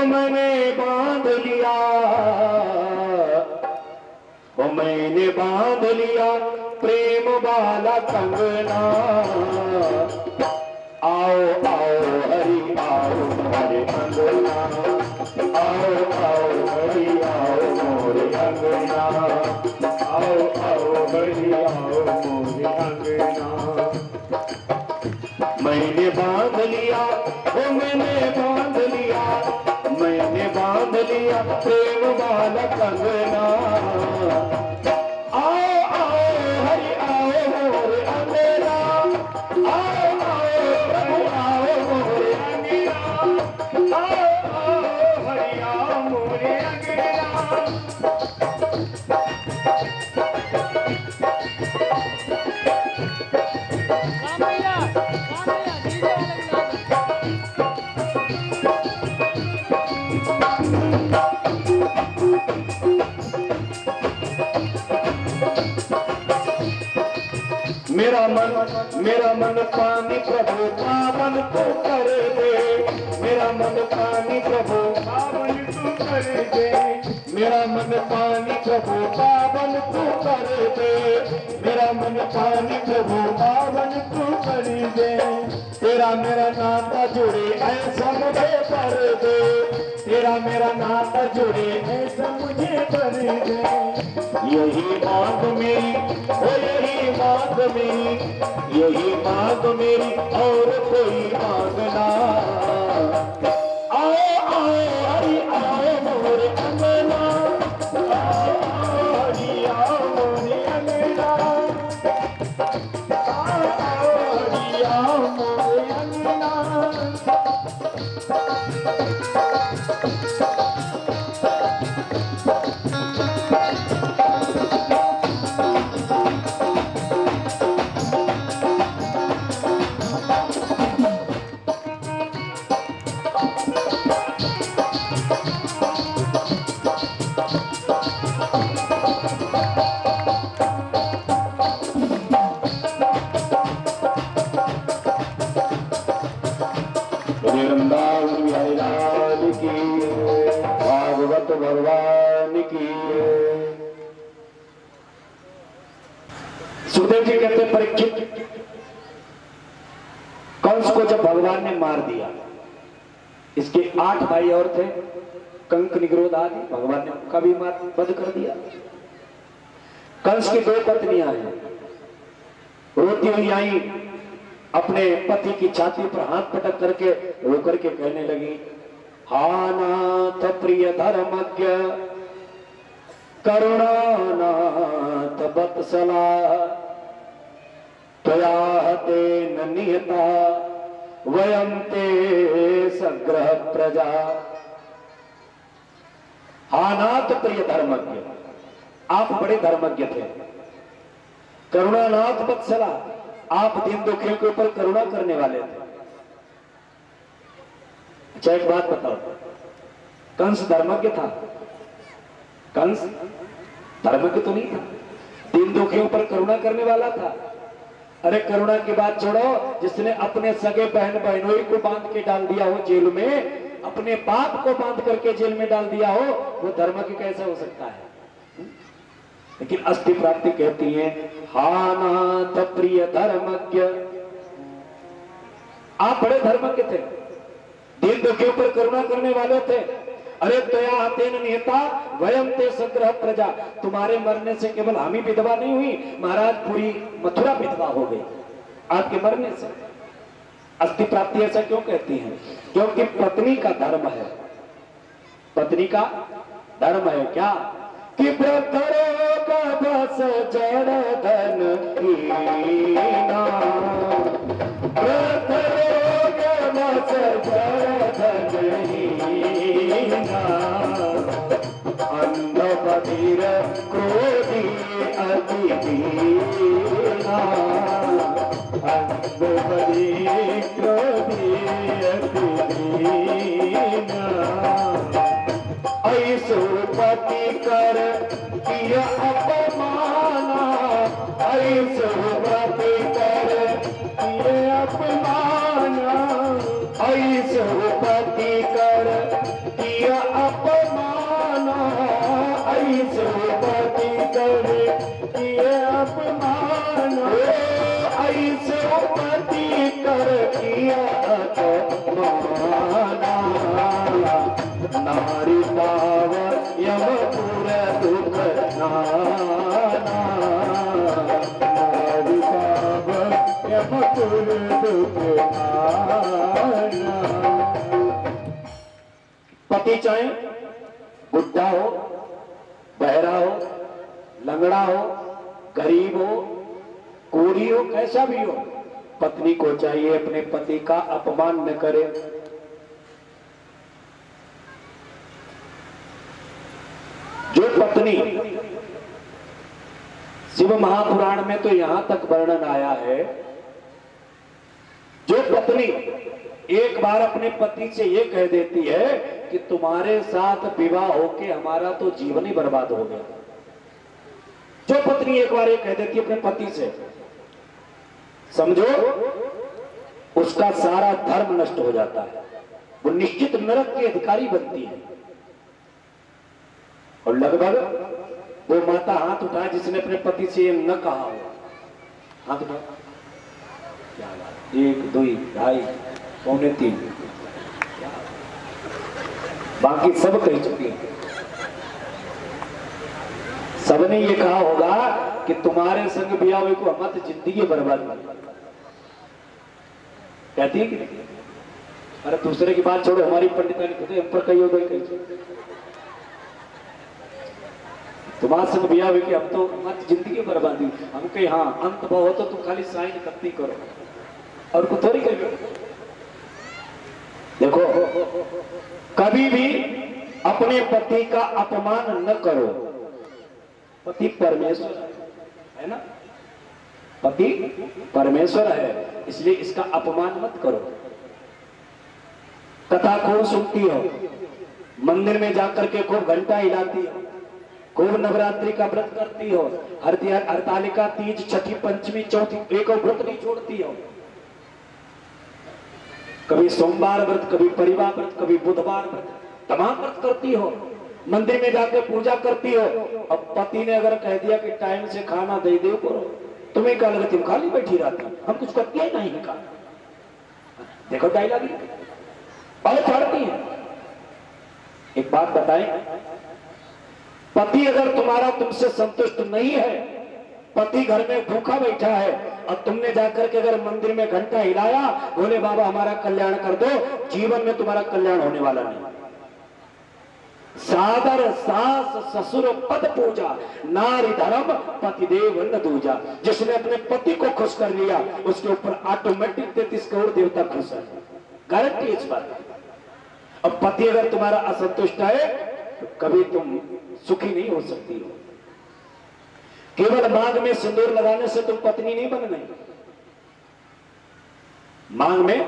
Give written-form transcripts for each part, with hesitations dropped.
मैंने बांध लिया, वो मैंने बांध लिया प्रेम वाला कंगना। आओ आओ हरि आओ मोरे अंगना, आओ आओ हरि आओ मोरे अंगना, आओ आओ हरि आओ मोरे अंगना। मैंने बांध लिया, ओ मैंने बांध लिया, मैंने बांध लिया प्रेम वाला कंगना। आओ आओ हरि आओ मोरे अंगना, आओ आओ प्रभु आओ मोरे अंगना, आओ आओ हरि आओ मोरे अंगना। मेरा मन पानी प्रभु पावन तो कर दे, मेरा मन पानी प्रभु पावन तू कर दे, मेरा मन पानी प्रभु पावन तू कर दे, मेरा मन पानी प्रभु पावन तू कर दे। तेरा मेरा नाता जुड़े ऐसा मुझे कर दे, तेरा मेरा नाता जुड़े ऐसा मुझे कर दे। यही मांग मेरी, ओ यही मांग मेरी, यही मांग मेरी और कोई मांगना। आओ आओ हरि आओ मोरे अंगना, आओ आओ हरि आओ मोरे अंगना, आओ आओ हरि आओ मोरे अंगना। भागवत भगवान की। सुखदेव जी कहते परीक्षित, कंस को जब भगवान ने मार दिया, इसके 8 भाई और थे, कंक निग्रोध आदि, भगवान ने उनका भी मार वध कर दिया। कंस की 2 पत्नियां हैं, रोती हुई आई, अपने पति की छाती पर हाथ पटक करके रो करके कहने लगी, हा नाथ प्रिय धर्मज्ञ करुणानाथ वत्सला, त्वया तेन निहता वयं ते सग्रह प्रजा। हा नाथ प्रिय धर्मज्ञ, आप बड़े धर्मज्ञ थे। करुणानाथ वत्सला, आप दीन दुखियों के ऊपर करुणा करने वाले थे। अच्छा एक बात बताओ, कंस धर्मज्ञ था? कंस धर्मज्ञ तो नहीं था, दीन दुखियों पर करुणा करने वाला था। अरे करुणा की बात छोड़ो, जिसने अपने सगे बहन बहनोई को बांध के डाल दिया हो जेल में, अपने बाप को बांध करके जेल में डाल दिया हो, वो धर्मज्ञ कैसे हो सकता है? लेकिन अस्थि प्राप्ति कहती है, हा नाथ प्रिय धर्मज्ञ, आप बड़े धर्मज्ञ थे, दीन दुखियों पर करुणा करने वाले थे। अरे तया हतेन निहता वयम ते सग्रह प्रजा, तुम्हारे मरने से केवल हम ही विधवा नहीं हुई, महाराज पूरी मथुरा विधवा हो गई आपके मरने से। अस्थि प्राप्ति ऐसा क्यों कहती हैं? क्योंकि पत्नी का धर्म है, पत्नी का धर्म है क्या कि व्रतरो का बस जड़ धन हीना, व्रतरो का बस जड़ धन हीना, अंध बधिर क्रोधी अति दीना, अंध बधिर क्रोधी अति दीना। ऐसो पति कर किया अपमाना, ऐसो पति कर किया अपमाना, ऐसो पति कर किया किया अपमाना, नारी पाव यमपुर दुख नाना, नारी पाव यमपुर दुख नाना। पति चाहे बुढ़ा हो, बहरा हो, लंगड़ा हो, गरीब हो, कोढ़ी हो, कैसा भी हो, पत्नी को चाहिए अपने पति का अपमान न करे। जो पत्नी, शिव महापुराण में तो यहां तक वर्णन आया है, जो पत्नी एक बार अपने पति से ये कह देती है कि तुम्हारे साथ विवाह होके हमारा तो जीवन ही बर्बाद हो गया। जो पत्नी एक बार ये कह देती है अपने पति से, समझो उसका सारा धर्म नष्ट हो जाता है, वो निश्चित नरक की अधिकारी बनती है। और लगभग वो माता हाथ उठाए जिसने अपने पति से ये न कहा हो, हाथ उठा, क्या बात, 1 2 2.5 पौने 3, बाकी सब कह चुकी है। सबने ये कहा होगा कि तुम्हारे संग बिया हुए को मत जिंदगी बर्बाद कर, कहती है कि नहीं? अरे दूसरे की बात छोड़ो, हमारी पंडितानी खुद हम पर कही हो गई, तुम्हारे संग बिया हुए कि हम तो मत जिंदगी बर्बादी, हम कहीं हाँ अंत भाव हो तो तुम खाली साइन कत्ती करो और को थोड़ी करियो। देखो कभी भी अपने पति का अपमान न करो। पति परमेश्वर है ना, पति परमेश्वर है, इसलिए इसका अपमान मत करो। कथा खूब सुनती हो, मंदिर में जाकर के खूब घंटा हिलाती हो, खूब नवरात्रि का व्रत करती हो, हरतालिका, तीज, छठी, पंचमी, चौथी, एक व्रत नहीं छोड़ती हो। कभी सोमवार व्रत, कभी परिवार व्रत, कभी बुधवार व्रत, तमाम व्रत करती हो, मंदिर में जाकर पूजा करती हो। अब पति ने अगर कह दिया कि टाइम से खाना दे दो करो, तुम्हें क्या लगती, खाली बैठी रहती, हम कुछ करती है नहीं का। देखो डायलॉग और चढ़ती है। एक बात बताएं, पति अगर तुम्हारा तुमसे संतुष्ट नहीं है, पति घर में भूखा बैठा है और तुमने जाकर के अगर मंदिर में घंटा हिलाया, बोले बाबा हमारा कल्याण कर दो, जीवन में तुम्हारा कल्याण होने वाला नहीं। सादर सास ससुर पद पूजा, नारी धर्म पतिदेव न दूजा। जिसने अपने पति को खुश कर लिया, उसके ऊपर ऑटोमेटिक 33 करोड़ देवता खुश है, गारंटी इस बात। अब पति अगर तुम्हारा असंतुष्ट है तो कभी तुम सुखी नहीं हो सकती हो। केवल मांग में सिंदूर लगाने से तुम पत्नी नहीं बन गई। मांग में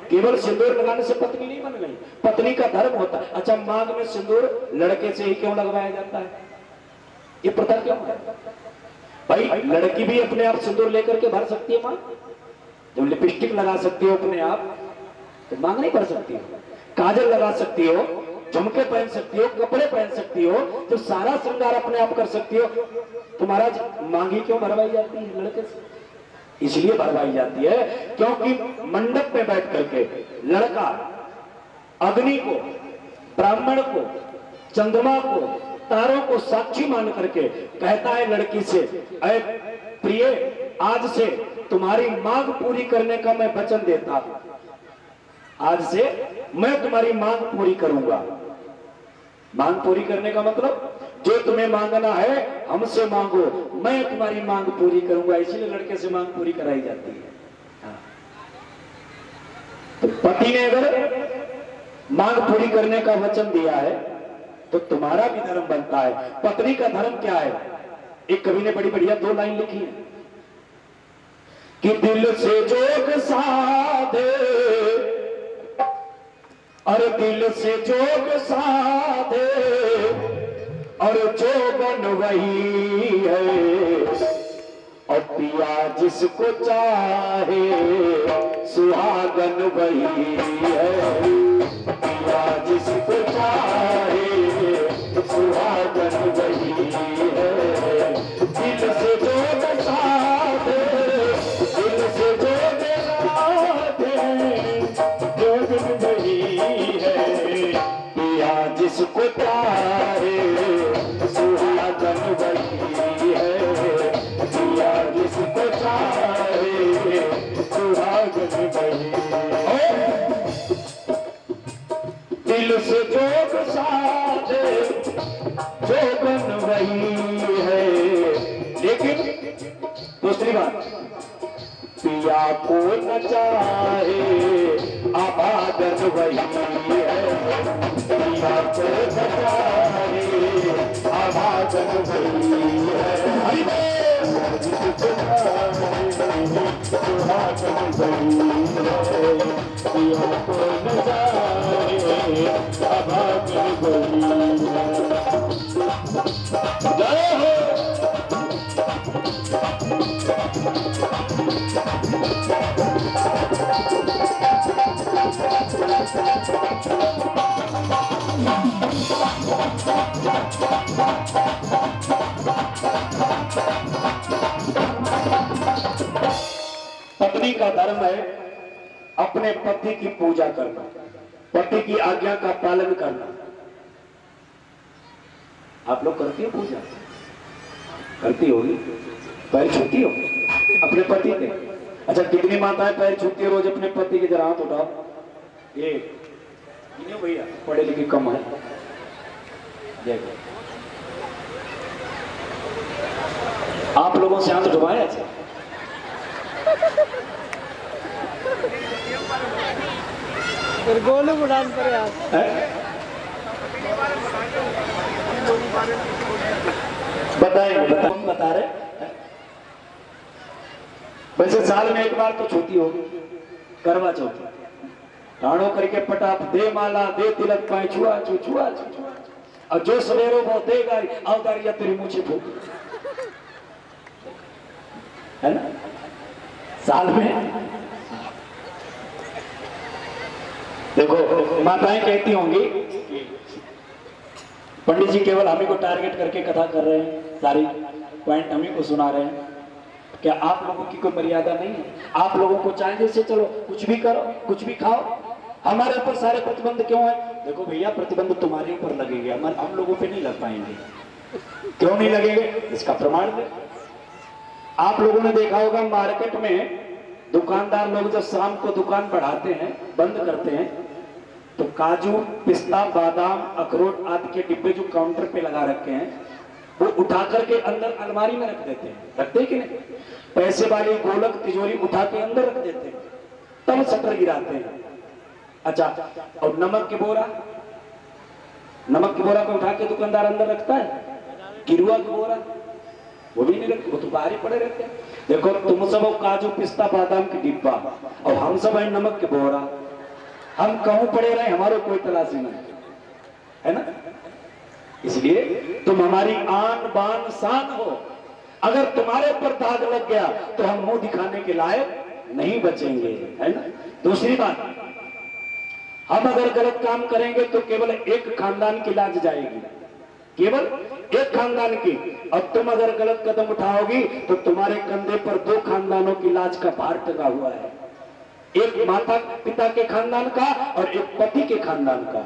केवल सिंदूर लगाने से पत्नी नहीं बन गई, पत्नी का धर्म होता है। अच्छा, मांग में सिंदूर लड़के से ही क्यों लगवाया जाता है, ये प्रथा क्यों है भाई? लड़की भी अपने आप सिंदूर लेकर के भर सकती है मांग। जब लिपस्टिक लगा सकती हो अपने आप, तो मांग नहीं भर सकती हो। काजल लगा सकती हो, झुमके पहन सकती हो, कपड़े पहन सकती हो, तो सारा श्रृंगार अपने आप कर सकती हो। तुम्हारा मांगी क्यों भरवाई जाती है लड़के से? इसलिए भरवाई जाती है क्योंकि मंडप में बैठ करके लड़का अग्नि को, ब्राह्मण को, चंद्रमा को, तारों को साक्षी मान करके कहता है लड़की से, अरे प्रिय, आज से तुम्हारी मांग पूरी करने का मैं वचन देता हूं। आज से मैं तुम्हारी मांग पूरी करूंगा। मांग पूरी करने का मतलब, जो तुम्हें मांगना है हमसे मांगो, मैं तुम्हारी मांग पूरी करूंगा। इसलिए लड़के से मांग पूरी कराई जाती है। हाँ। तो पति ने अगर मांग पूरी करने का वचन दिया है तो तुम्हारा भी धर्म बनता है। पत्नी का धर्म क्या है? एक कवि ने बड़ी बढ़िया 2 लाइन लिखी है कि दिल से जोग साधे, और दिल से जोग साधे, और जोबन वही है, और पिया जिसको चाहे सुहागन वही है। पिया जिसको चाहे सुहागन वही है। दिल से जोग साधे, दिल से जोग साधे, दूसरी बात, पिया को न चाहे आबादन वही है, पिया को न चाहे आबादन वही है, सुहागन वही है, पिया को न चाहे आबादन वही है। जय हो। पत्नी का धर्म है अपने पति की पूजा करना, पति की आज्ञा का पालन करना। आप लोग करती हो पूजा? करती होगी, पैर छूती हो अपने पति के? अच्छा, कितनी माताएं पैर छूती है रोज अपने पति के? जरा हाथ उठाओ। ये भैया पढ़े लिखे कम है। देखो आप लोगों से हाथ उठवाया गोलू उड़ान पर बताएंगे, बता रहे। वैसे साल में एक बार तो छूती होगी, करवा चौथ। ठाणो करके पटाप दे माला दे तिलक पाए छुआ छू छुआ छू, और जो सवेरो वो देगा अवतारिया तेरी मुझे फूक, है ना? साल में देखो माताएं कहती होंगी पंडित जी केवल हमें को टारगेट करके कथा कर रहे हैं, सारी पॉइंट हमें को सुना रहे हैं। क्या आप लोगों की कोई मर्यादा नहीं है? आप लोगों को चाहिए से चलो कुछ भी करो, कुछ भी खाओ, हमारे ऊपर सारे प्रतिबंध क्यों है? देखो भैया, प्रतिबंध तुम्हारे ऊपर लगेंगे, हम लोगों पे नहीं लग पाएंगे। क्यों नहीं लगेंगे? इसका प्रमाण दे। आप लोगों ने देखा होगा मार्केट में दुकानदार लोग जब शाम को दुकान बढ़ाते हैं, बंद करते हैं, तो काजू, पिस्ता, बादाम, अखरोट आदि के डिब्बे जो काउंटर पे लगा रखे हैं वो उठा करके अंदर अलमारी में रख देते हैं। रखते हैं कि नहीं? पैसे वाली गोलक तिजोरी उठा के अंदर रख देते हैं, तब शटर गिराते हैं। अच्छा, और नमक की बोरा को उठा के दुकानदार अंदर रखता है? गिरुआ की बोरा वो भी नहीं रखते, वो तो बाहर ही पड़े रहते हैं। देखो तुम सब काजू, पिस्ता, बादाम की डिब्बा और हम सब है नमक की बोरा। हम कहूं पड़े रहे, हमारे कोई तलाशी नहीं, है ना? इसलिए तुम हमारी आन बान शान हो। अगर तुम्हारे ऊपर दाग लग गया तो हम मुंह दिखाने के लायक नहीं बचेंगे, है ना? दूसरी बात, हम अगर गलत काम करेंगे तो केवल एक खानदान की लाज जाएगी, केवल एक खानदान की। और तुम अगर गलत कदम उठाओगी तो तुम्हारे कंधे पर दो खानदानों की लाज का भार टंगा हुआ है, एक माता पिता के खानदान का और एक पति के खानदान का।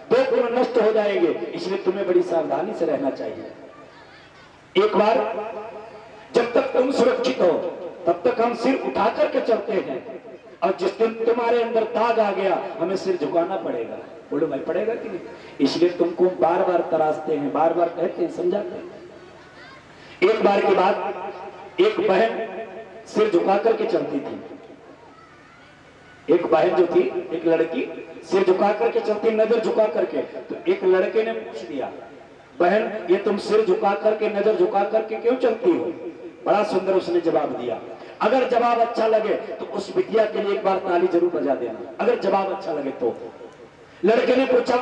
दो गुण नष्ट हो जाएंगे, इसलिए तुम्हें बड़ी सावधानी से रहना चाहिए। एक बार जब तक तुम सुरक्षित हो तब तक हम सिर उठा करके चलते हैं, और जिस दिन तुम्हारे अंदर दाग आ गया हमें सिर झुकाना पड़ेगा। बोलो भाई, पड़ेगा कि नहीं? इसलिए तुमको बार बार तराशते हैं, बार बार कहते हैं, समझाते हैं। एक बार की बात, एक बहन सिर झुका करके चलती थी। एक बहन जो थी, एक लड़की सिर झुका करके चलती, नजर झुका करके। तो एक लड़के ने पूछ दिया, बहन ये तुम सिर झुका करके, नजर झुका करके क्यों चलती हो? बड़ा सुंदर उसने जवाब दिया। अगर जवाब अच्छा लगे तो उस बिटिया के लिए एक बार ताली जरूर बजा देना, अगर जवाब अच्छा लगे तो। लड़के ने पूछा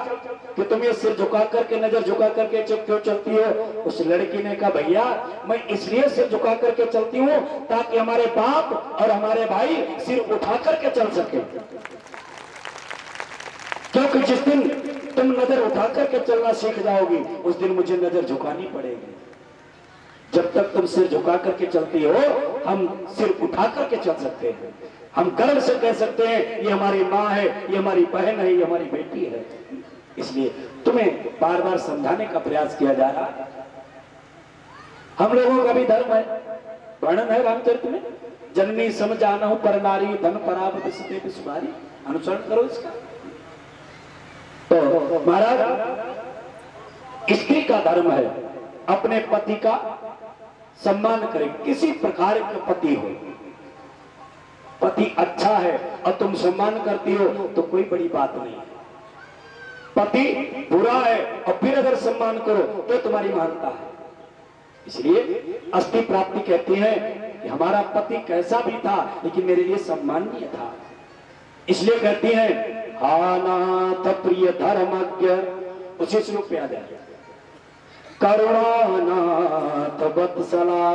कि तुम ये सिर झुका करके, नजर झुका करके क्यों चलती हो? उस लड़की ने कहा, भैया मैं इसलिए सिर झुका करके चलती हूँ ताकि हमारे बाप और हमारे भाई सिर उठा करके चल सके। क्योंकि जिस दिन तुम नजर उठा करके चलना सीख जाओगी उस दिन मुझे नजर झुकानी पड़ेगी। जब तक तुम सिर झुका करके चलती हो हम सिर उठा करके चल सकते हैं। हम गर्व से कह सकते हैं ये हमारी माँ है, ये हमारी बहन है, ये हमारी बेटी है। इसलिए तुम्हें बार बार समझाने का प्रयास किया जा रहा है। हम लोगों का भी धर्म है, वर्णन है रामचरित में, जननी समझाना पर नारी धन परावत सते सुधारी। अनुसरण करो इसका। तो महाराज, स्त्री का धर्म है अपने पति का सम्मान करे, किसी प्रकार का पति हो, पति अच्छा है और तुम सम्मान करती हो तो कोई बड़ी बात नहीं है। पति बुरा है और फिर अगर सम्मान करो तो तुम्हारी महानता है। इसलिए अस्थि प्राप्ति कहती है कि हमारा पति कैसा भी था लेकिन मेरे लिए सम्माननीय था। इसलिए कहती है हानाथ प्रिय धर्मज्ञ, उसी श्लोक पे आ जाए, करुणानाथ वत्सला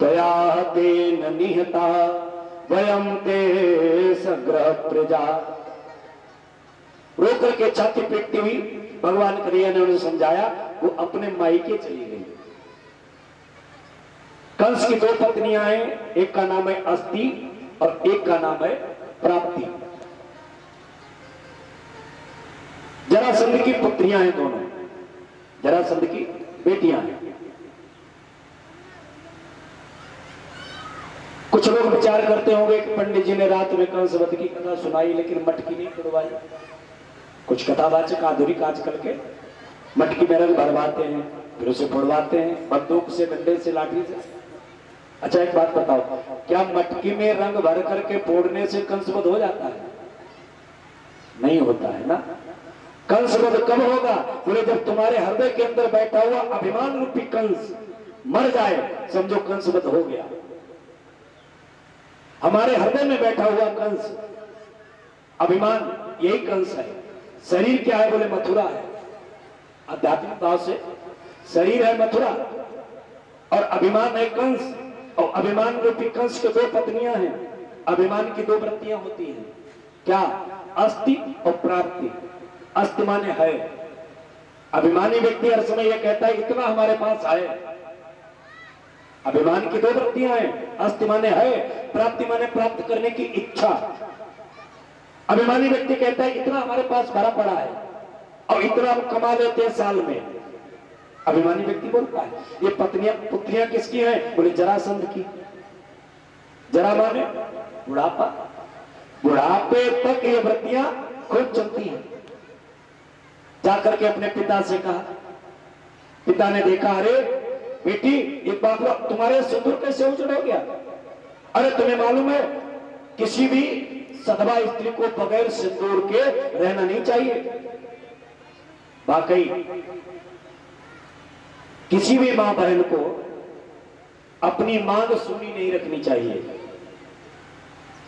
तया तेन निहता वयम ते सग्रह प्रजा। रो करके छाती पीटती हुई भगवान कन्हैया ने उन्हें समझाया, वो अपने मायके चली गई। कंस की दो पत्नियां हैं, एक का नाम है अस्थि और एक का नाम है प्राप्ति। जरासंध की पुत्रियां हैं दोनों, जरासंध की बेटियां हैं। कुछ लोग विचार करते होंगे कि पंडित जी ने रात में कंस वध की कथा सुनाई लेकिन मटकी नहीं तोड़वाई। कुछ कथावाचक आधुनिक आजकल के मटकी में रंग भरवाते हैं, फिर उसे फोड़वाते हैं बंदूक से, डंडे से, लाठी से। अच्छा एक बात बताओ, क्या मटकी में रंग भर करके फोड़ने से कंस वध हो जाता है? नहीं होता है ना। कंस वध कब होगा? बोले जब तुम्हारे हृदय के अंदर बैठा हुआ अभिमान रूपी कंस मर जाए, समझो कंस वध हो गया। हमारे हृदय में बैठा हुआ कंस अभिमान, यही कंस है। शरीर क्या है? बोले मथुरा है। आध्यात्मिक भाव से शरीर है मथुरा और अभिमान है कंस। और अभिमान रूपी कंस के दो पत्नियां हैं, अभिमान की दो वृत्तियां होती हैं। क्या? अस्थि और प्राप्ति। अस्थि माने है, अभिमानी व्यक्ति हर समय यह कहता है इतना हमारे पास है। अभिमान की दो वृत्तियां हैं, अस्थि माने है, प्राप्ति माने प्राप्त करने की इच्छा। अभिमानी व्यक्ति कहता है इतना हमारे पास भरा पड़ा है और इतना हम कमा लेते हैं साल में। अभिमानी व्यक्ति बोलता है। ये पुत्रियां किसकी हैं? बोले जरासंध की। जरा माने बुढ़ापा, बुढ़ापे तक ये वृत्तियां खूब चलती हैं। जाकर के अपने पिता से कहा, पिता ने देखा, अरे बेटी एक बात, तुम्हारे सिंदूर कैसे उजड़ हो गया? अरे तुम्हें मालूम है किसी भी सधवा स्त्री को बगैर सिंदूर के रहना नहीं चाहिए। वाकई किसी भी मां बहन को अपनी मांग सूनी नहीं रखनी चाहिए।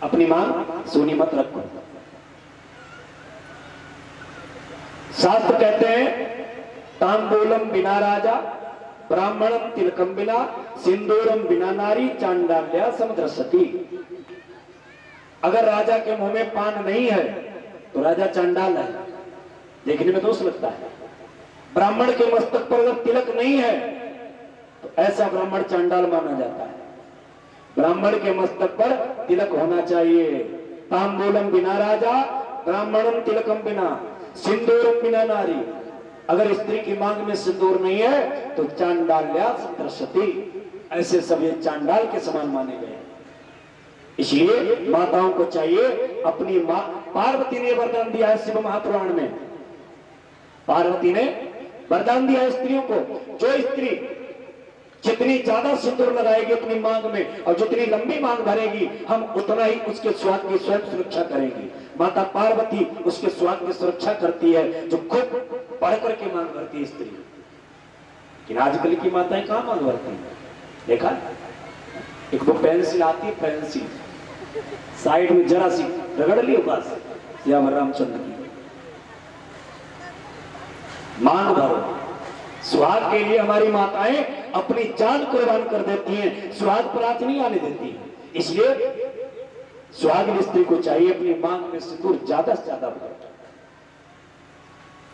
अपनी मांग सूनी मत रखो। शास्त्र कहते हैं तांबूलम बिना राजा, ब्राह्मणम तिलकम बिना, सिंदूरम बिना नारी, चांडाल्या समदृशति। अगर राजा के मुंह में पान नहीं है तो राजा चांडाल है, देखने में दोष लगता है। ब्राह्मण के मस्तक पर अगर तिलक नहीं है तो ऐसा ब्राह्मण चांडाल माना जाता है। ब्राह्मण के मस्तक पर तिलक होना चाहिए। तांबूलम बिना राजा, ब्राह्मणम तिलकम बिना, सिंदूरम बिना नारी। अगर स्त्री की मांग में सिंदूर नहीं है तो चांडाल्या समदृशति, ऐसे सभी चांडाल के समान माने गए। इसलिए माताओं को चाहिए अपनी मां, पार्वती ने वरदान दिया है शिव महापुराण में, पार्वती ने वरदान दिया है स्त्रियों को, जो स्त्री जितनी ज्यादा सिंदूर लगाएगी अपनी मांग में और जितनी लंबी मांग भरेगी, हम उतना ही उसके स्वाद की स्वयं सुरक्षा करेंगी। माता पार्वती उसके स्वाद की सुरक्षा करती है जो खूब पढ़ करके मांग भरती है स्त्री। लेकिन आजकल की माताएं कहां मांग भरती है? देखा, एक वो पेंसिल आती है, पेंसिल साइड में जरा सी रगड़ ली बस, श्याम रामचंद्र की मांग भरो। सुहाग के लिए हमारी माताएं अपनी जान कुर्बान कर देती हैं, सुहाग पर आंच नहीं आने देती। इसलिए सुहागिन स्त्री को चाहिए अपनी मांग में सिंदूर ज्यादा से ज्यादा भरे।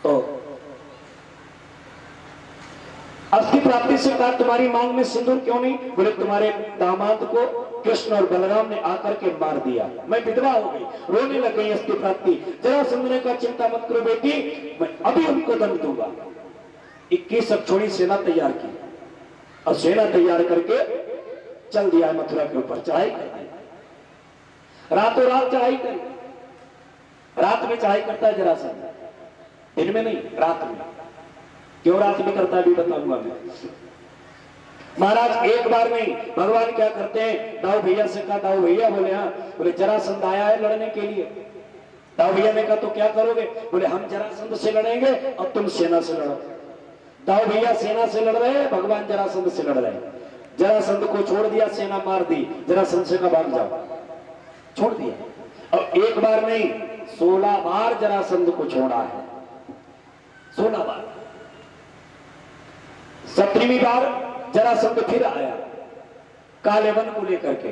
तो अस्थि प्राप्ति से कहा तुम्हारी मांग में सिंदूर क्यों नहीं? बोले तुम्हारे दामाद को कृष्ण और बलराम ने आकर के मार दिया, मैं विधवा हो गई, रोने लग गई अस्थि प्राप्ति। जरासंध ने कहा चिंता मत करो बेटी, मैं अभी उनको दंड दूंगा। 21 अक्षौणी सेना तैयार की और सेना तैयार करके चल दिया मथुरा के ऊपर, चढ़ाई कर दी। रातों रात चढ़ाई करी। रात में चढ़ाई करता है जरासंध, दिन में नहीं, रात में। क्यों रात में करता है भी बताऊंगा मैं। महाराज एक बार नहीं, भगवान क्या करते हैं, दाऊ भैया से कहा, दाऊ भैया बोले हाँ, बोले जरासंध आया है लड़ने के लिए। दाऊ भैया ने कहा तो क्या करोगे, बोले हम जरासंध से लड़ेंगे और तुम सेना से लड़ो। दाऊ भैया सेना से लड़ रहे हैं, भगवान जरासंध से लड़ रहे हैं। जरासंध को छोड़ दिया, सेना मार दी, जरासंध से कहा भाग जाओ, छोड़ दिया। और एक बार नहीं 16 बार जरासंध को छोड़ा है, 16 बार। 17वीं बार जरासंध फिर आया काले वन को लेकर के।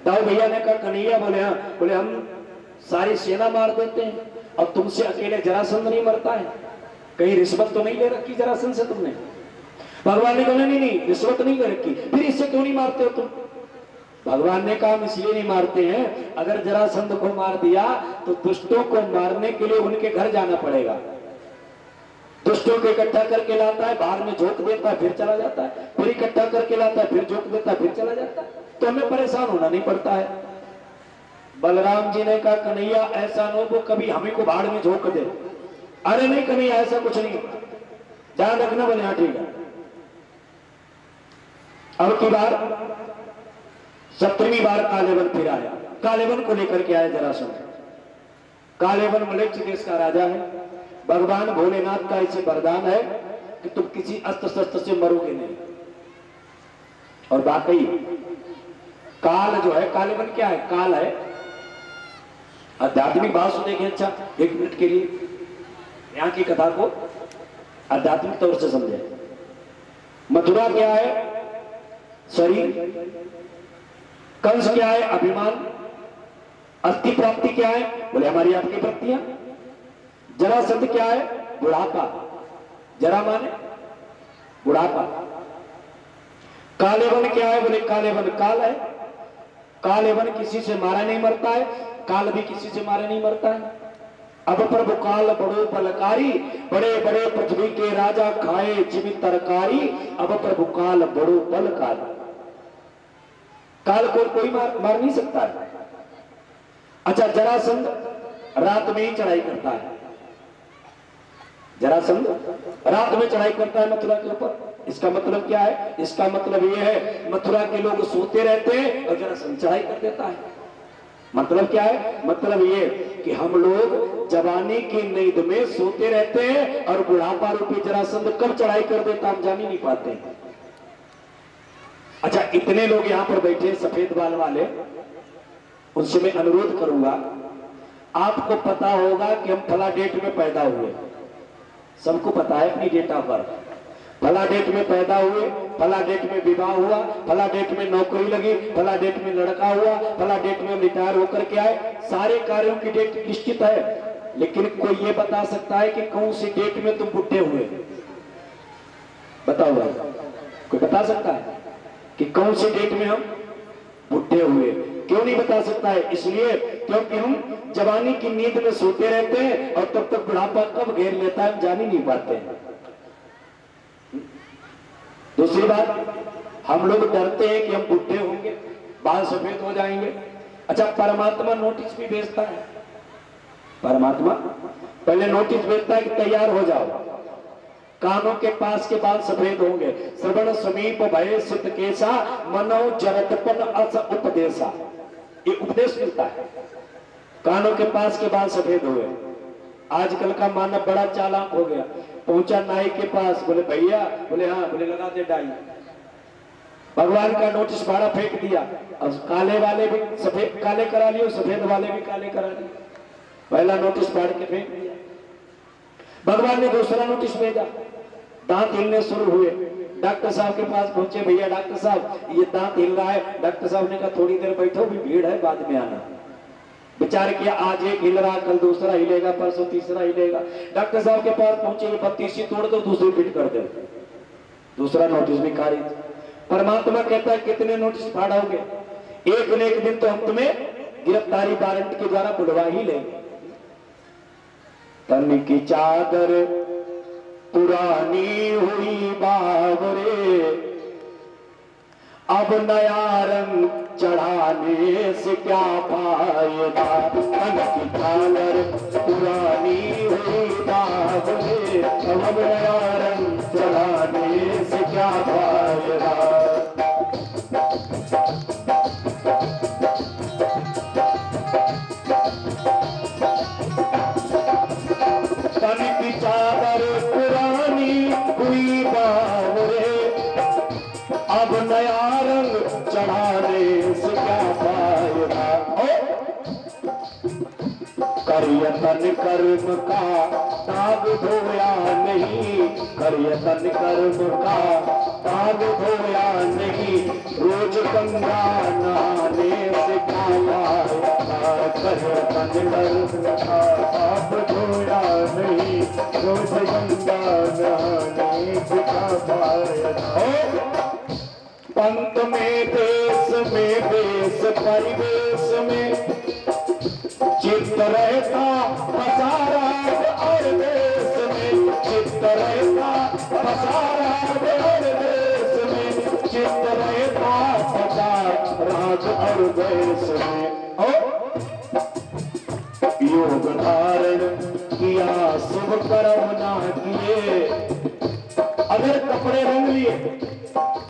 दाऊ भैया ने कहा कन्हैया, बोले हाँ, बोले हम सारी सेना मार देते हैं और तुमसे अकेले जरासंध नहीं मरता है, कहीं रिश्वत तो नहीं ले रखी जरासंध से तुमने। भगवान ने कहा नहीं नहीं रिश्वत नहीं ले रखी, फिर इससे क्यों नहीं मारते हो तुम। भगवान ने कहा हम इसलिए नहीं मारते हैं, अगर जरासंध को मार दिया तो दुष्टों को मारने के लिए उनके घर जाना पड़ेगा। दुष्टों को इकट्ठा करके लाता है, बाहर में झोंक देता है, फिर चला जाता है, फिर इकट्ठा करके लाता है, फिर झोंक देता है, फिर चला जाता है, तो हमें परेशान होना नहीं पड़ता है। बलराम जी ने कहा कन्हैया ऐसा न हो कभी हमें को बाढ़ में झोंक दे। अरे नहीं कन्हैया ऐसा कुछ नहीं, ध्यान रखना। बोले हाँ ठीक है। अब की बार 17वीं बार कालेवन फिर आया, कालेवन को लेकर के आया जरासंध। कालेवन मलेच्छ देश का राजा है। भगवान भोलेनाथ का इसे वरदान है कि तुम किसी अस्त्र शस्त्र से मरोगे नहीं। और वाकई काल जो है, कालेवन क्या है, काल है। आध्यात्मिक बात सुनेंगे, अच्छा 1 मिनट के लिए यहाँ की कथा को आध्यात्मिक तौर से समझे। मथुरा क्या है, शरीर। कंस क्या है, अभिमान। अस्थि प्राप्ति क्या है, बोले हमारी आपकी वृत्तियां। जरासंध क्या है, बुढ़ापा। जरा माने बुढ़ापा। कालेवन क्या है, बोले कालेवन काल है। कालेवन किसी से मारा नहीं मरता है, काल भी किसी से मारे नहीं मरता है। अब प्रभु काल बड़ो बलकारी, बड़े बड़े पृथ्वी के राजा खाए जीवित तरकारी। अब प्रभु काल बड़ो बलकारी। काल को कोई मार नहीं सकता है। अच्छा जरासंध रात में ही चढ़ाई करता है। जरासंध रात में चढ़ाई करता है मथुरा के ऊपर। इसका मतलब क्या है, इसका मतलब यह है मथुरा के लोग सोते रहते हैं और जरासंध चढ़ाई कर देता है। मतलब क्या है, मतलब ये कि हम लोग जवानी की नींद में सोते रहते हैं और बुढ़ापा रूपी जरासंध कब चढ़ाई कर देता हम जान ही नहीं पाते। अच्छा इतने लोग यहां पर बैठे सफेद बाल वाले, उनसे मैं अनुरोध करूंगा, आपको पता होगा कि हम फला डेट में पैदा हुए, सबको पता है अपनी डेट ऑफ बर्थ। फला डेट में पैदा हुए, फला डेट में विवाह हुआ, फला डेट में नौकरी लगी, फला डेट में लड़का हुआ, फला डेट में रिटायर होकर के आए। सारे कार्यों की डेट निश्चित है, लेकिन कोई ये बता सकता है कि कौन सी डेट में तुम बुढ़े हुए? बताओ भाई, कोई बता सकता है कि कौन सी डेट में हम बुढ़े हुए? क्यों नहीं बता सकता है? इसलिए क्योंकि हम जवानी की नींद में सोते रहते हैं और तब तक बुढ़ापा कब घेर लेता है हम जान ही नहीं पाते हैं। दूसरी बात, हम लोग डरते हैं कि हम बुढ़े होंगे, बाल सफेद हो जाएंगे। अच्छा परमात्मा नोटिस भी भेजता है। परमात्मा पहले नोटिस भेजता है कि तैयार हो जाओ, कानों के पास के बाल सफेद होंगे। श्रवण समीप भय सिद्ध केसा, मनो जरतपन अस उपदेशा। ये उपदेश मिलता है। कानों के पास के बाल सफेद हुए। आजकल का मानव बड़ा चालाक हो गया, पहुंचा नाई के पास, बोले भैया, बोले हाँ, बोले लगा दे डाई। भगवान का नोटिस भाड़ा फेंक दिया। अब काले वाले भी सफेद काले करा लिए, सफेद वाले भी काले करा लिए। पहला नोटिस फाड़ के फेंक दिया। भगवान ने दूसरा नोटिस भेजा। दांत हिलने शुरू हुए। डॉक्टर साहब के पास पहुंचे, भैया डॉक्टर साहब ये दांत हिल रहा है। डॉक्टर साहब ने कहा थोड़ी देर बैठो, भी भीड़ है, बाद में आना। विचार किया, आज एक हिल रहा, कल दूसरा हिलेगा, परसों तीसरा हिलेगा। डॉक्टर साहब के पास पहुंचे, ये 32 तोड़ दो, दूसरी फिट कर दो। दूसरा नोटिस भी खारिज। परमात्मा कहता है कितने नोटिस फाड़ोगे? एक न एक दिन तो हम तुम्हें गिरफ्तारी वारंट के द्वारा बुलवा ही लेंगे। तन की चादर पुरानी हुई बावरे, अब नया रंग चढ़ाने से क्या फायदा। तन की चादर पुरानी हुई बावरे, अब नया रंग चढ़ाने से क्या फायदा। अब नया रंग चढ़ाने से क्या फायदा। करियतन कर्म का दाग धोया नहीं, करियतन कर्म का दाग धोया नहीं, रोज गंगा नहाने से क्या फायदा। करियतन कर्म का दाग धोया नहीं, रोज गंगा नहाने से क्या फायदा। पंत में देश में देश परिवेश में चित्त रहता पसारा और देश में, चित्त रहता पसारा और देश में, चित्त रहता पसारा और देश में। योग धारण किया शुभ कर्म ना किए। अगर कपड़े रंग लिए,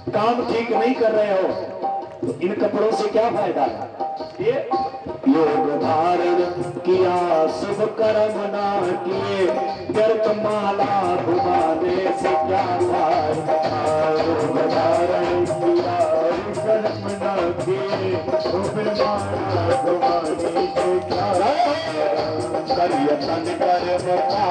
काम ठीक नहीं कर रहे हो, तो इन कपड़ों से क्या फायदा है। योग धारण किया शुभ कर्म ना किए, व्यर्थ माला घुमाने से क्या फायदा। योग धारण किया कर्म ना किए, शुभ माला घुमाने से क्या फायदा। करियतन कर्म का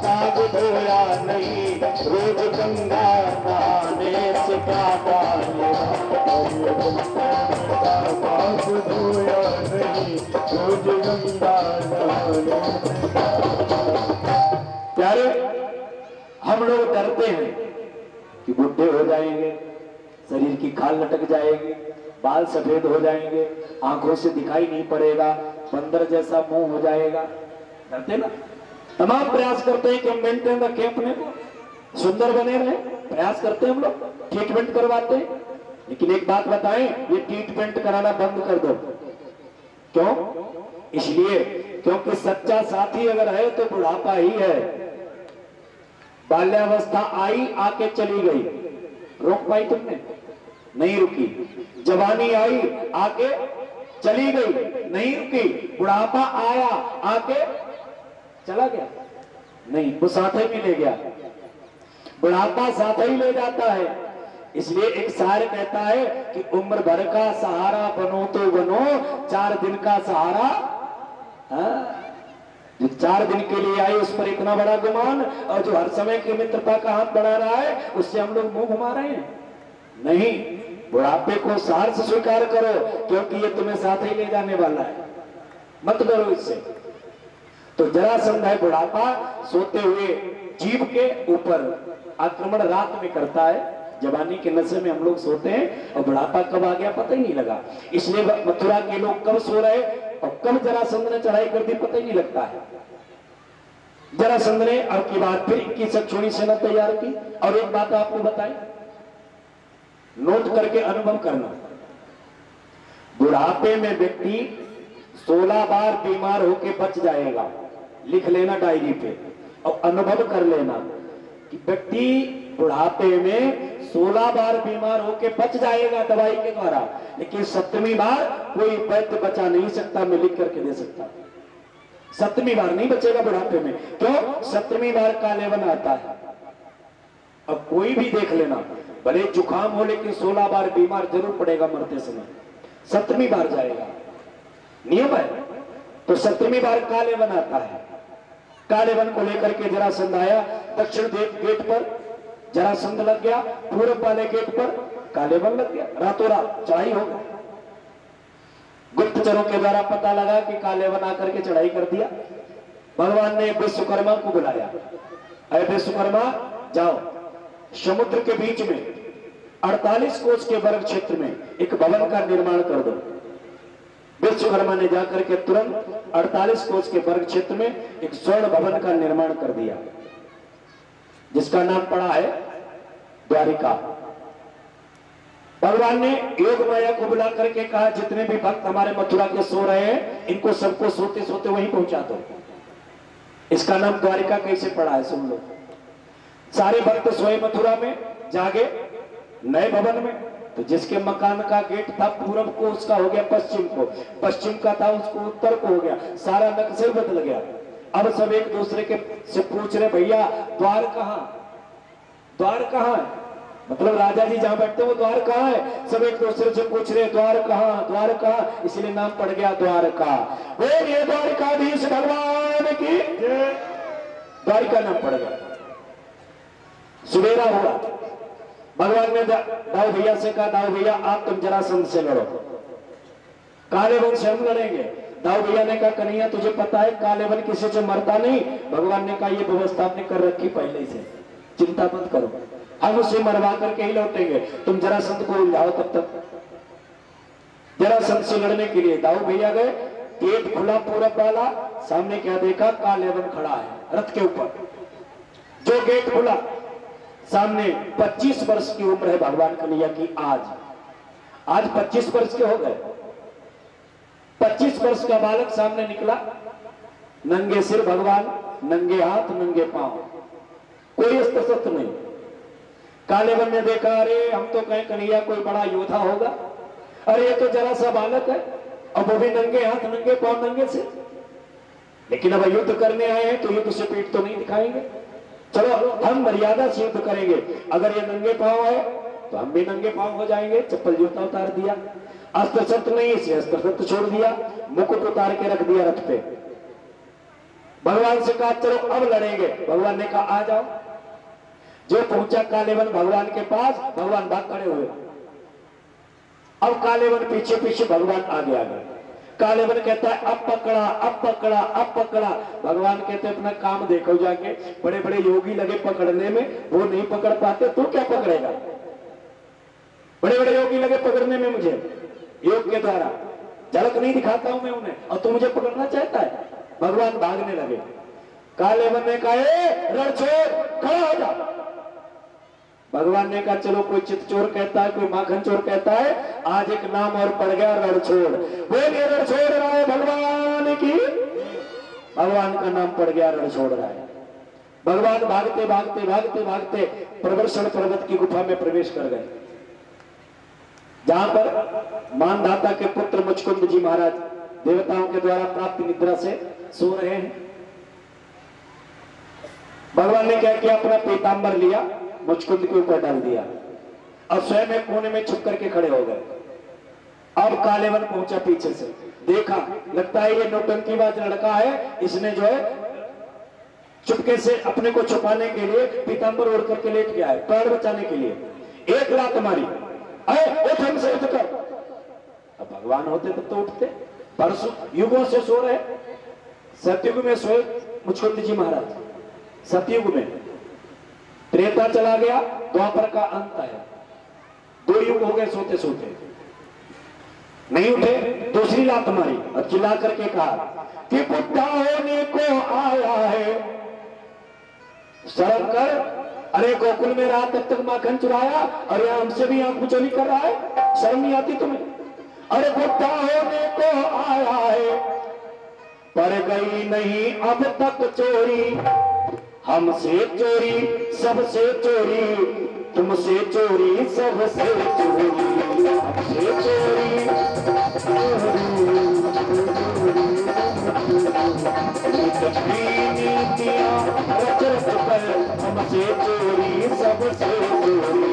दाग धोया नहीं, रोज गंगा नहाने से क्या फायदा। दाग धोया नहीं, रोज गंगा नहाने। प्यारे, हम लोग डरते हैं कि बुढ़े हो जाएंगे, शरीर की खाल लटक जाएगी, बाल सफेद हो जाएंगे, आंखों से दिखाई नहीं पड़ेगा, बंदर जैसा मुंह हो जाएगा। डरते ना, तमाम प्रयास करते हैं कि हम मेंटेन रखें अपने को, सुंदर बने रहे, प्रयास करते हैं हम लोग, ट्रीटमेंट करवाते हैं। लेकिन एक बात बताएं, ये ट्रीटमेंट कराना बंद कर दो। क्यों? इसलिए क्योंकि सच्चा साथी अगर है तो बुढ़ापा ही है। बाल्यावस्था आई, आके चली गई, रोक पाई तुमने? नहीं रुकी। जवानी आई, आके चली गई, नहीं रुकी। बुढ़ापा आया, आके चला गया, नहीं, वो साथ ही ले गया। बुढ़ापा साथ ही ले जाता है। इसलिए एक शायर कहता है कि उम्र भर का सहारा बनो तो बनो, 4 दिन का सहारा। जो 4 दिन के लिए आई उस पर इतना बड़ा गुमान, और जो हर समय की मित्रता का हाथ बढ़ा रहा है उससे हम लोग मुंह घुमा रहे हैं। नहीं, बुढ़ापे को सहर्ष स्वीकार करो, क्योंकि ये तुम्हें साथ ही ले जाने वाला है, मत डरो इससे। तो जरासंध है बुढ़ापा, सोते हुए जीव के ऊपर आक्रमण रात में करता है। जवानी के नशे में हम लोग सोते हैं और बुढ़ापा कब आ गया पता ही नहीं लगा। इसलिए मथुरा के लोग कब सो रहे और कब जरासंध ने चढ़ाई कर दी पता ही नहीं लगता है। जरासंध ने अब की बात फिर 21 अक्षौणी सेना तैयार की। और एक बात आपको बताएं, नोट करके अनुभव करना, बुढ़ापे में व्यक्ति 16 बार बीमार होके बच जाएगा। लिख लेना डायरी पे और अनुभव कर लेना कि व्यक्ति बुढ़ापे में 16 बार बीमार होके बच जाएगा दवाई के द्वारा, लेकिन 7वीं बार कोई वैद्य बचा नहीं सकता। मैं लिख करके दे सकता, 7वीं बार नहीं बचेगा बुढ़ापे में। क्यों? 7वीं बार कालेवन आता है। अब कोई भी देख लेना, भले जुकाम हो लेकिन 16 बार बीमार जरूर पड़ेगा मरते समय, 7वीं बार जाएगा, नियम है। तो 7वीं बार कालेवन आता है। कालेवन को लेकर के जरासंध आया, दक्षिण गेट पर जरासंध लग गया, पूर्व वाले गेट पर कालेवन लग गया, रातों रात चढ़ाई हो गई। गुप्तचरों के द्वारा पता लगा कि कालेवन आकर के चढ़ाई कर दिया। भगवान ने विश्वकर्मा को बुलाया, अरे विश्वकर्मा जाओ, समुद्र के बीच में 48 कोस के वर्ग क्षेत्र में एक भवन का निर्माण कर दो। विश्वकर्मा ने जाकर के तुरंत 48 कोस के वर्ग क्षेत्र में एक स्वर्ण भवन का निर्माण कर दिया, जिसका नाम पड़ा है द्वारिका। भगवान ने योग माया को बुला करके कहा, जितने भी भक्त हमारे मथुरा के सो रहे हैं, इनको सबको सोते सोते वहीं पहुंचा दो। इसका नाम द्वारिका कैसे पड़ा है सुन लो। सारे भक्त सोए मथुरा में, जागे नए भवन में। तो जिसके मकान का गेट था पूरब को, उसका हो गया पश्चिम को, पश्चिम का था उसको उत्तर को हो गया, सारा नक्शा बदल गया। अब सब एक दूसरे के से पूछ रहे, भैया द्वार कहाँ, द्वार कहाँ है? मतलब राजा जी जहां बैठते हैं वो द्वार कहाँ है, सब एक दूसरे से पूछ रहे द्वार कहाँ, द्वार कहाँ, इसलिए नाम पड़ गया द्वारका। बोलिए द्वारकाधीश भगवान की, द्वारिका नाम पड़ गया। सुबेरा हुआ, भगवान ने दाऊ भैया से कहा, दाऊ भैया आप तुम जरासंध से लड़ो, काले वन से हम लड़ेंगे। दाऊ भैया ने कहा कन्हैया तुझे पता है काले वन किसी से मरता नहीं। भगवान ने कहा ये व्यवस्था आपने कर रखी पहले से, चिंता मत करो, हम उसे मरवा करके ही लौटेंगे, तुम जरासंध को उलझाओ तब तक। जरासंध से लड़ने के लिए दाऊ भैया गए, गेट खुला पूरब वाला, सामने क्या देखा, काले वन खड़ा है रथ के ऊपर। जो गेट खुला, सामने 25 वर्ष की उम्र है भगवान कन्हैया की। आज 25 वर्ष के हो गए। 25 वर्ष का बालक सामने निकला, नंगे सिर भगवान, नंगे हाथ नंगे पांव, कोई अस्त्र शस्त्र नहीं। काले वन ने देखा, अरे हम तो कहें कन्हैया कोई बड़ा योद्धा होगा, अरे ये तो जरा सा बालक है, अब वो भी नंगे हाथ नंगे पांव नंगे सिर। लेकिन अब युद्ध करने आए हैं तो युद्ध से पीठ तो नहीं दिखाएंगे, चलो हम मर्यादा से युद्ध करेंगे। अगर ये नंगे पांव है तो हम भी नंगे पांव हो जाएंगे। चप्पल जूता उतार दिया, अस्त्र शस्त्र नहीं, इसे अस्त्र शस्त्र छोड़ दिया, मुकुट उतार के रख दिया रथ पे। भगवान से कहा चलो अब लड़ेंगे। भगवान ने कहा आ जाओ। जो पहुंचा कालेवन भगवान के पास, भगवान भाग खड़े हुए। अब कालेवन पीछे पीछे, भगवान आगे आगे। कालेवन कहता है अब पकड़ा अब पकड़ा अब पकड़ा। भगवान कहते अपना काम देखो जाके, बड़े बड़े योगी लगे पकड़ने में, वो नहीं पकड़ पाते, तू क्या पकड़ेगा। बड़े बड़े योगी लगे पकड़ने में मुझे, योग के द्वारा झलक नहीं दिखाता हूं मैं उन्हें, और तू मुझे पकड़ना चाहता है। भगवान भागने लगे। कालेवन ने कहा रण छोड़, खड़ा हो जा। भगवान ने कहा चलो कोई चित चोर कहता है, कोई माखन चोर कहता है, आज एक नाम और पड़ गया रणछोड़। बोलिए रणछोड़ राय भगवान की, भगवान का नाम पड़ गया रणछोड़ राय। भगवान भागते भागते भागते भागते प्रवर्षण पर्वत की गुफा में प्रवेश कर गए, जहां पर मानधाता के पुत्र मुचकुंद जी महाराज देवताओं के द्वारा प्राप्त निद्रा से सो रहे हैं। भगवान ने क्या किया, अपना पीतांबर लिया, मुचकुंद के ऊपर डाल दिया और स्वयं एक कोने में छुप करके खड़े हो गए। अब कालेवन पहुंचा पीछे से, देखा लगता है ये नौटंकीबाज लड़का है, इसने जो है चुपके से अपने को छुपाने के लिए पीतांबर ओढ़ करके लेट गया है, प्राण बचाने के लिए। एक लात मारी, अरे उठ हमसे उठ कर। अब भगवान होते तब तो उठते, परसों युगों से सो रहे। सतयुग में सोए मुचकुंद जी महाराज, सतयुग में। त्रेता चला गया, द्वापर का अंत आया, 2 युग हो गए सोते सोते, नहीं उठे। दूसरी लात मारी और चिल्ला करके कहा कि बुढ़ा होने को आया है, शर्म कर। अरे गोकुल में रात तब तक माखन चुराया और यहां हमसे भी आंख मिचौली कर रहा है, शर्म नहीं आती तुम्हें। अरे बुढ़ा होने को आया है, पर गई नहीं अब तक चोरी, हमसे चोरी सबसे चोरी, तुमसे चोरी सबसे चोरी, हमसे चोरी नीतियां रच रच कर, हमसे चोरी सबसे चोरी।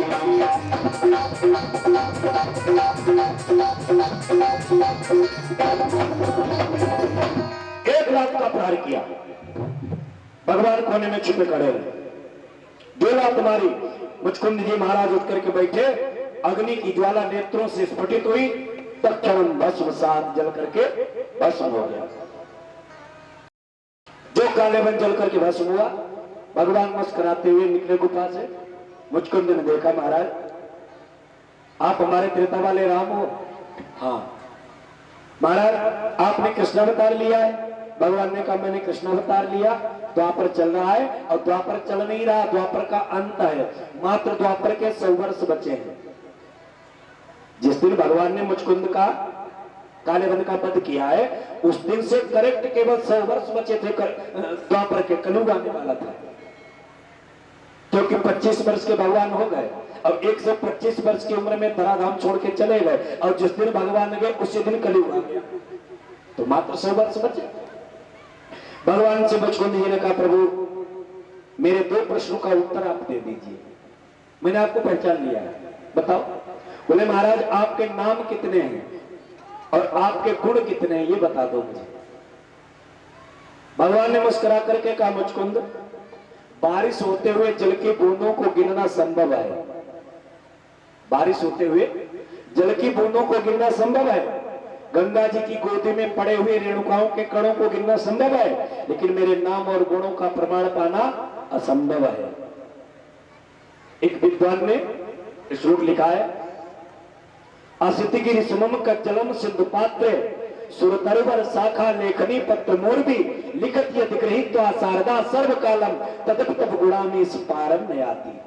एक रात का प्रहार किया, भगवान कोने में छुपे खड़े रहे। 2 लात मारी, मुचकुंद जी महाराज उठ करके बैठे, अग्नि की ज्वाला नेत्रों से स्फुटित हुई, तत्क्षण भस्म साथ जल करके भस्म हो गया। जो कालेवन जल करके भस्म हुआ, भगवान मुस्कुराते हुए निकले गुफा से। मुचकुंद ने देखा महाराज आप हमारे त्रेता वाले राम हो। हाँ महाराज आपने कृष्ण अवतार लिया है। भगवान ने कहा मैंने कृष्ण अवतार लिया, द्वापर चल रहा है और द्वापर चल नहीं रहा, द्वापर का अंत है, मात्र द्वापर के 100 वर्ष बचे हैं। जिस दिन भगवान ने मुचकुंद का कालेवन का वध किया है, उस दिन से करेक्ट केवल 100 वर्ष बचे थे द्वापर के, कलयुग आने वाला था। क्योंकि 25 वर्ष के भगवान हो गए, अब 125 वर्ष की उम्र में धराधाम छोड़ के चले गए, और जिस दिन भगवान गए उसी दिन कलयुग आ गया, तो मात्र 100 वर्ष बचे। भगवान से मुचकुंद जी ने कहा प्रभु मेरे 2 प्रश्नों का उत्तर आप दे दीजिए। मैंने आपको पहचान लिया है, बताओ। बोले महाराज आपके नाम कितने हैं और आपके गुण कितने हैं, ये बता दो मुझे। भगवान ने मुस्कुरा करके कहा, मुचकुंद बारिश होते हुए जल की बूंदों को गिनना संभव है। बारिश होते हुए जल की बूंदों को गिनना संभव है, गंगा जी की गोदी में पड़े हुए रेणुकाओं के कणों को गिनना संभव है, लेकिन मेरे नाम और गुणों का प्रमाण पाना असंभव है। एक विद्वान ने श्लोक लिखा है, असितगिरि समम कज्जलम सिंधु पात्र सुरतरुवर शाखा लेखनी पत्र मोरबी लिखत यदि गृहीत्वा शारदा सर्वकालम तदपि तब गुणामी पारम नयाति।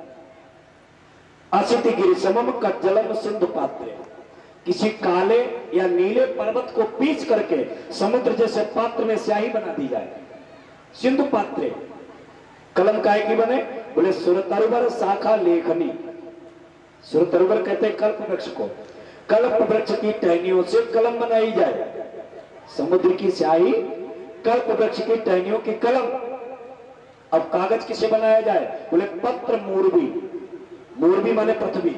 असितगिरि समम कज्जलम सिंधु पात्र, किसी काले या नीले पर्वत को पीस करके समुद्र जैसे पात्र में स्याही बना दी जाए। सिंधु पात्र कलम काय की बने? बोले सुरतरुवर शाखा लेखनी। सुरतरुवर कहते हैं कल्प वृक्ष को, कल्प वृक्ष की टहनियों से कलम बनाई जाए। समुद्र की स्याही, कल्प वृक्ष की टहनियों की कलम। अब कागज किसे बनाया जाए? बोले पत्र मोरबी। मोरबी माने पृथ्वी,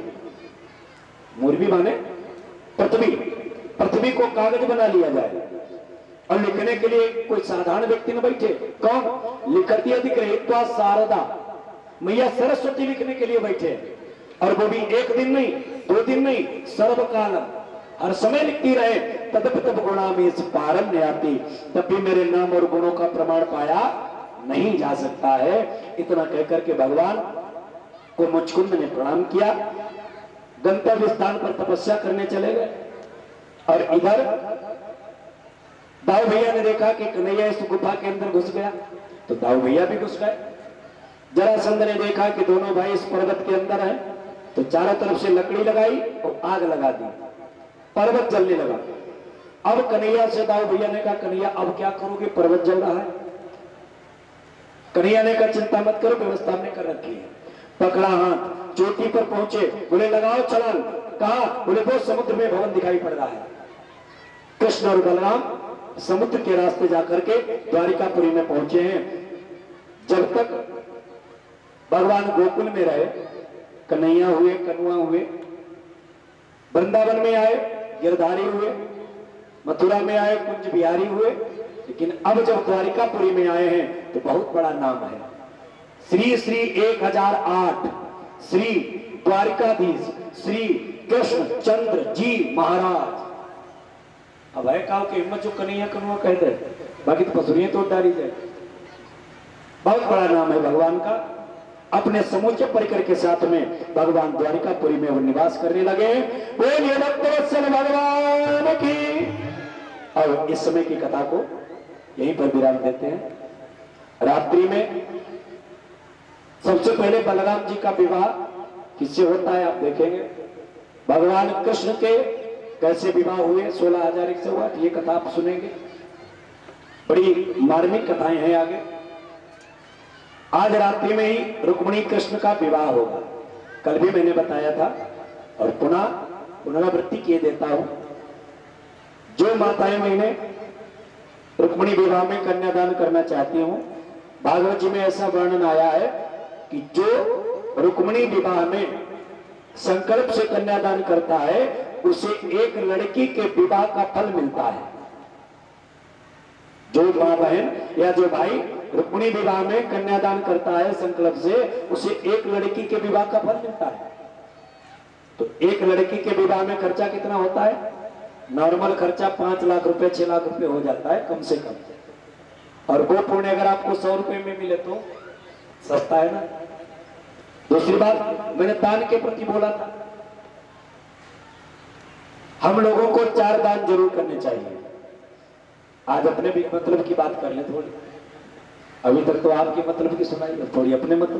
मोरबी माने पृथ्वी। पृथ्वी को कागज बना लिया जाए और लिखने के लिए कोई साधारण व्यक्ति न बैठे। कौन? लिखती अधिग्रहित्वा शारदा, मैया सरस्वती लिखने के लिए बैठे, और वो भी एक दिन नहीं, 2 दिन नहीं, सर्वकालम, हर समय लिखती रहे। तदपि तब गुणामी पारम नयाति, तब भी मेरे नाम और गुणों का प्रमाण पाया नहीं जा सकता है। इतना कहकर के भगवान को मुचकुंद ने प्रणाम किया, गंतव्य स्थान पर तपस्या करने चले गए। और इधर दाऊ भैया ने देखा कि कन्हैया इस गुफा के अंदर घुस गया, तो दाऊ भैया भी घुस गए। जरासंध ने देखा कि दोनों भाई इस पर्वत के अंदर हैं, तो चारों तरफ से लकड़ी लगाई और आग लगा दी, पर्वत जलने लगा। अब कन्हैया से दाऊ भैया ने कहा, कन्हैया अब क्या करोगे, पर्वत जल रहा है। कन्हैया ने कहा, चिंता मत करो, व्यवस्था हमने कर रखी है। पकड़ा हाथ, चोटी पर पहुंचे, बोले लगाओ छलांग। कहा? बोले वो समुद्र में भवन दिखाई पड़ रहा है। कृष्ण और बलराम समुद्र के रास्ते जाकर के द्वारिकापुरी में पहुंचे हैं। जब तक भगवान गोकुल में रहे, कन्हैया हुए, कनुआ हुए, वृंदावन में आए गिरधारी हुए, मथुरा में आए कुंज बिहारी हुए, लेकिन अब जब द्वारिकापुरी में आए हैं तो बहुत बड़ा नाम है। श्री श्री 1008 श्री द्वारिकाधीश श्री कृष्ण चंद्र जी महाराज। अब है काव के हिम्मत जो कन्हैया कनुआ कहते हैं, बाकी तो पसुरियां तोड़ डाली जाए। बहुत बड़ा नाम है भगवान का। अपने समूचे परिकर के साथ में भगवान द्वारिकापुरी में वो निवास करने लगे। बोलिए भक्तवत्सल भगवान की। और इस समय की कथा को यहीं पर विराम देते हैं। रात्रि में सबसे पहले बलराम जी का विवाह किससे होता है आप देखेंगे। भगवान कृष्ण के कैसे विवाह हुए, 16,001 से हुआ, ये कथा आप सुनेंगे। बड़ी मार्मिक कथाएं हैं आगे। आज रात्रि में ही रुक्मिणी कृष्ण का विवाह होगा। कल भी मैंने बताया था और पुनः पुनरावृत्ति किए देता हूं। जो माताएं मैंने रुक्मिणी विवाह में कन्यादान करना चाहती हूं, भागवत जी में ऐसा वर्णन आया है कि जो रुक्मिणी विवाह में संकल्प से कन्यादान करता है उसे एक लड़की के विवाह का फल मिलता है। जो मां बहन या जो भाई रुक्मिणी विवाह में कन्यादान करता है संकल्प से, उसे एक लड़की के विवाह का फल मिलता है। तो एक लड़की के विवाह में खर्चा कितना होता है? नॉर्मल खर्चा 5 लाख रुपए 6 लाख रुपए हो जाता है कम से कम। और वो पुण्य अगर आपको 100 रुपए में मिले तो सस्ता है ना। दूसरी बात, मैंने दान के प्रति बोला था, हम लोगों को 4 दान जरूर करने चाहिए। आज अपने भी मतलब की बात कर ले थोड़ी। अभी तक तो आपके मतलब की सुनाई, थोड़ी अपने मतलब